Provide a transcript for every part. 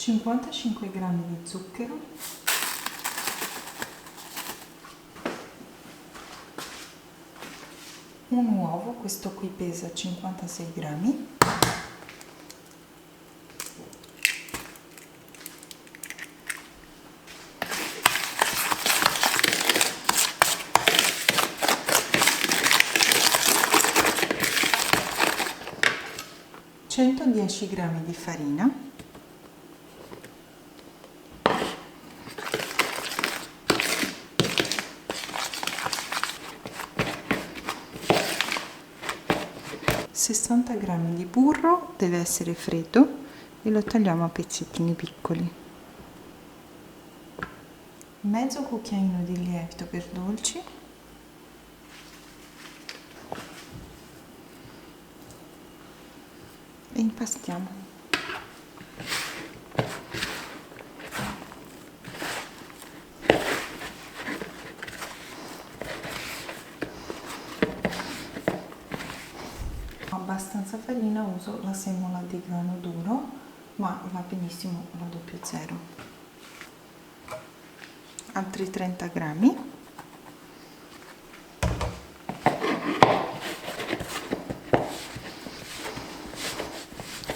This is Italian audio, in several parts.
55 g di zucchero, un uovo, questo qui pesa 56 grammi, (110 g di farina), (60 g di burro, deve essere freddo e lo tagliamo a pezzettini piccoli), mezzo cucchiaino di lievito per dolci, e impastiamo. Abbastanza farina, uso la semola di grano duro, ma va benissimo la 00. Altri 30 grammi,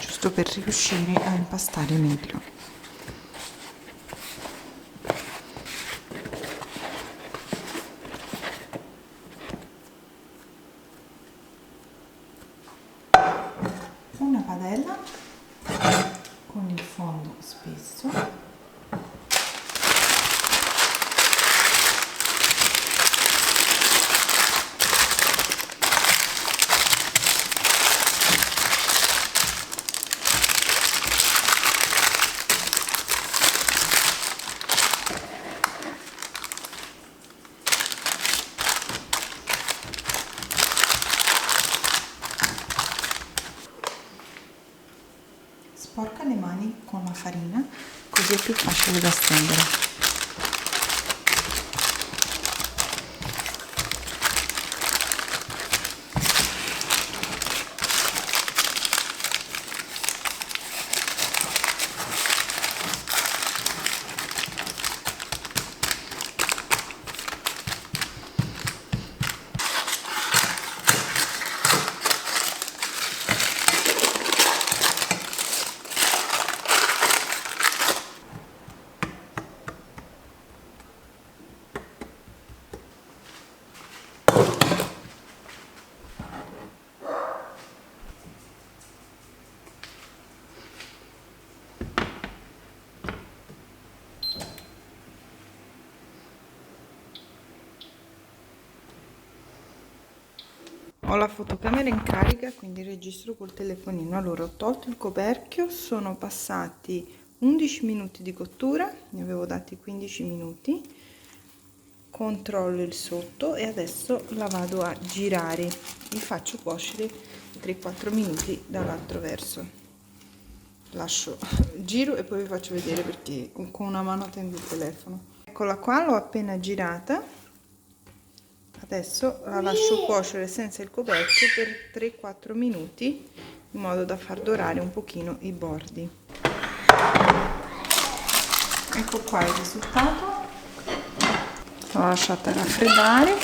giusto per riuscire a impastare meglio. Una padella con il fondo spesso, sporca le mani con la farina, così è più facile da stendere. Ho la fotocamera in carica, quindi registro col telefonino. Allora, ho tolto il coperchio, sono passati 11 minuti di cottura, ne avevo dati 15 minuti. Controllo il sotto e adesso la vado a girare, li faccio cuocere 3-4 minuti dall'altro verso. Lascio, giro e poi vi faccio vedere perché con una mano tengo il telefono. Eccola qua, l'ho appena girata. Adesso la lascio cuocere senza il coperchio per 3-4 minuti in modo da far dorare un pochino i bordi. Ecco qua il risultato. L'ho lasciata raffreddare.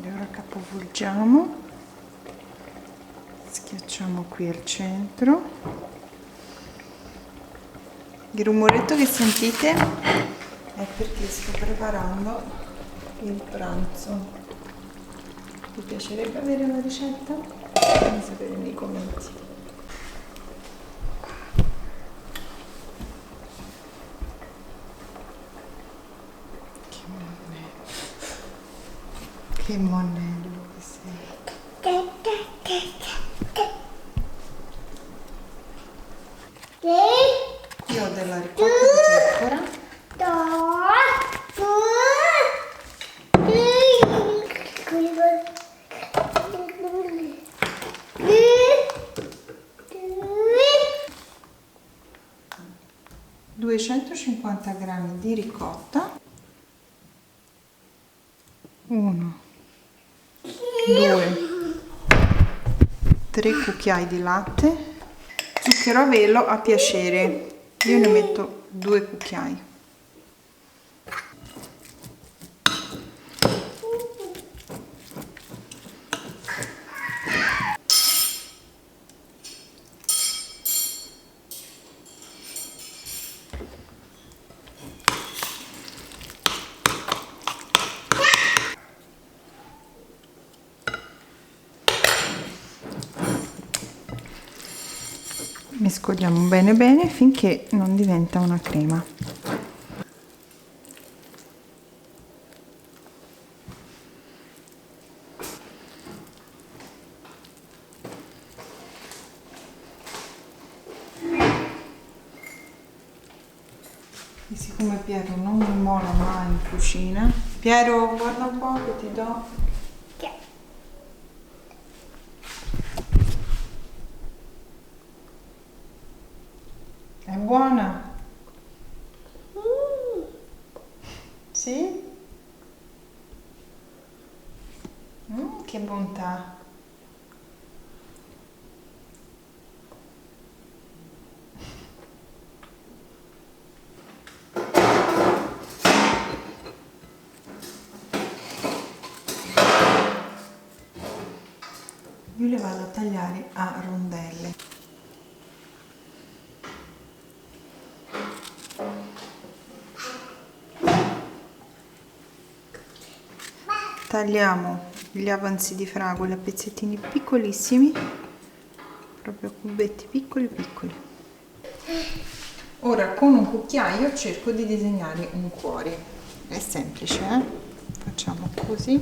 E ora capovolgiamo. Schiacciamo qui al centro. Il rumoretto che sentite è perché sto preparando il pranzo. Vi piacerebbe avere la ricetta? Fatemi sapere nei commenti. Che monello. Che monello che sei. Io ho della ricotta di pecora. 250 g di ricotta, 1, 2, 3 cucchiai di latte, zucchero a velo a piacere, io ne metto 2 cucchiai. Mescoliamo bene bene finché non diventa una crema. E siccome Piero non mi mola mai in cucina, Piero guarda un po' che ti do. È buona? Sì? Che bontà! Io le vado a tagliare a rondelle. Tagliamo gli avanzi di fragole a pezzettini piccolissimi, proprio cubetti piccoli piccoli. Ora con un cucchiaio cerco di disegnare un cuore. È semplice, Facciamo così.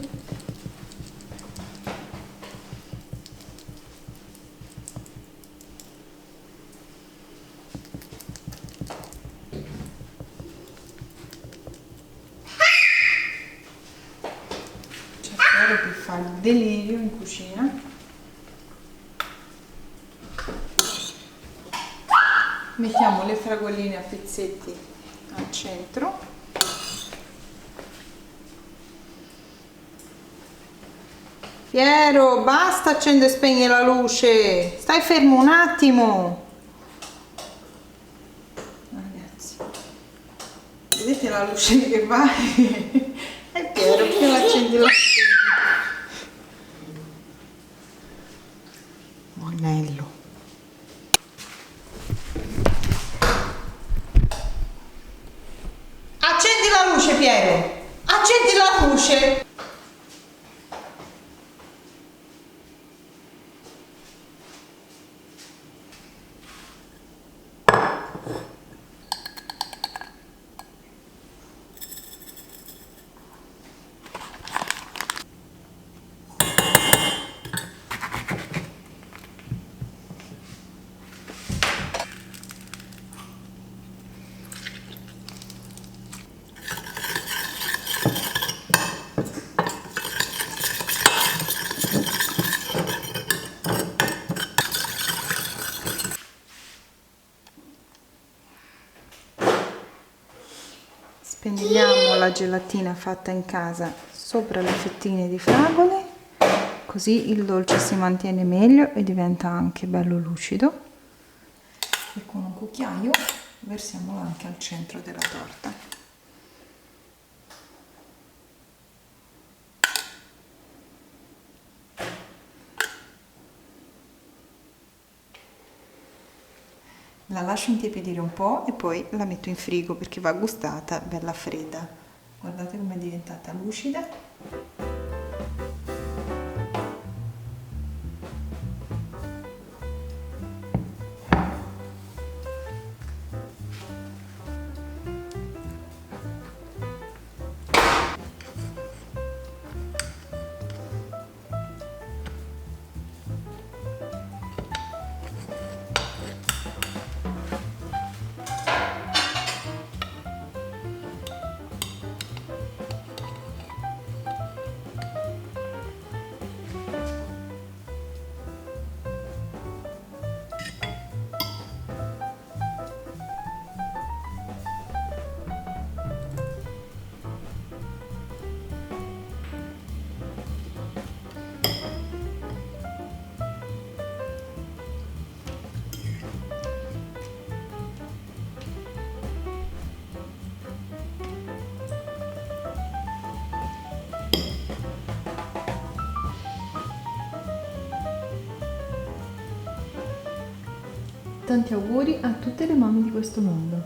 Che fa il delirio in cucina. Mettiamo le fragoline a pezzetti al centro. Piero, basta accendere e spegnere la luce, stai fermo un attimo. Ragazzi, vedete la luce che va? E Piero, più l'accendi la spegni. Monello. Accendi la luce, Piero! Accendi la luce! Spendiamo la gelatina fatta in casa sopra le fettine di fragole, così il dolce si mantiene meglio e diventa anche bello lucido. E con un cucchiaio versiamolo anche al centro della torta. La lascio intiepidire un po' e poi la metto in frigo perché va gustata bella fredda. Guardate com'è diventata lucida. tanti auguri a tutte le mamme di questo mondo.